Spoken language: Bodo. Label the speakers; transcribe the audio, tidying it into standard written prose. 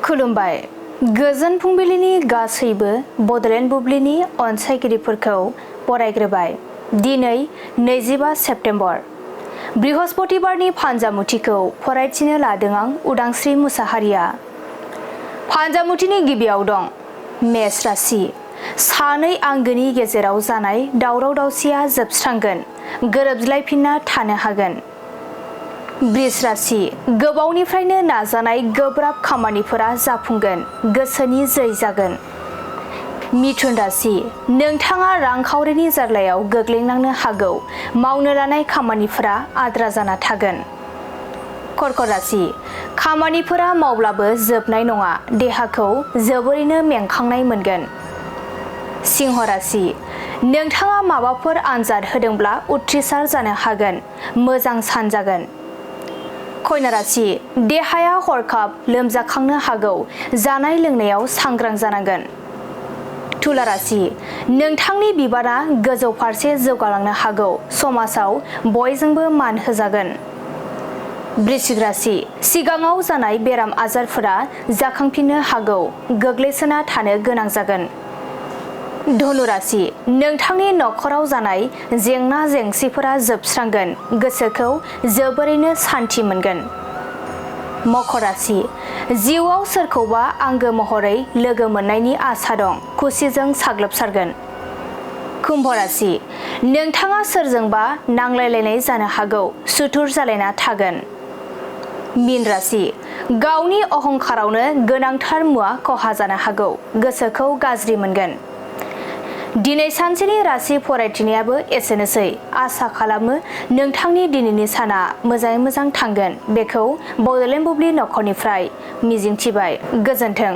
Speaker 1: खुलुमबाय। गोजोन फुंबिलिनि गासैबो बडलेण्ड बुब्लिनि अनसायगिरिफोरखौ बरायग्रोबाय। दिनै 25 सेप्तेम्बर। बृहस्पतिबारनि फान्जामुथिखौ फरायथिनो लादों आं उदांस्रि मुसाहारिया। फान्जामुथिनि गिबियाव दं मेष राशि। सानै आंगोनि गेजेराव जानाय दावराव दावसिया जोबस्रांगोन, गोरोबज्लायफिनना थानो हागोन। बृष राशि। गोबावनिफ्रायनो नाजानाय गोब्राब खामानिफोरा जाफुंगोन, गोसोनि जै जागोन। मिथुन राशि। नोंथाङा रांखावरिनि जार्लायाव गोग्लैनांनो हागौ, मावनो लानाय खामानिफोरा आद्रा जाना थागोन। कर्कट राशि। खामानिफोरा मावब्लाबो जोबनाय नङा, देहाखौ जोबोरैनो मेंखांनाय मोनगोन। सिंह राशि। नोंथाङा माबाफोर आनजाद होदोंब्ला उथ्रिसार जानो हागोन, मोजां सान जागोन। कन्या राशि। देहाया हरखाब लोमजाखांनो हागौ, जानाय लोंनायाव सांग्रां जानांगोन। तुला राशि। नोंथांनि बिबाना गोजौ फारसे जौगालांनो हागौ, समाजाव बयजोंबो मान होजागोन। वृश्चिक राशि। सिगाङाव जानाय बेराम आजारफोरा जाखांफिननो हागौ, गोग्लैसोना थानो गोनां जागोन। धनु राशि। नोंथांनि नखराव जानाय जेंना जेंसिफोरा जोबस्रांगोन, गोसोखौ जोबोरैनो सान्थि मोनगोन। मकर राशि। जिउआव सोरखौबा आंगो महरै लोगो मोननायनि आसा दं, खुसिजों साग्लोबसारगोन। कुम्भ राशि। नोंथाङा सोरजोंबा नांलायलायनाय जानो हागौ, सुथुर जालायना थागोन। मीन राशि। गावनि अहंखारावनो गोनांथार मुवा खहा जानो हागौ, गोसोखौ गाज्रि मोनगोन। दिनै सानसेनि राशि फरायथिनायाबो एसेनोसै। आसा खालामो नोंथांनि दिनैनि साना मोजाङै मोजां थांगोन। बेखौ बडलेण्ड बुब्लि नखरनिफ्राय मिजिंथिबाय। गोजोन्थों।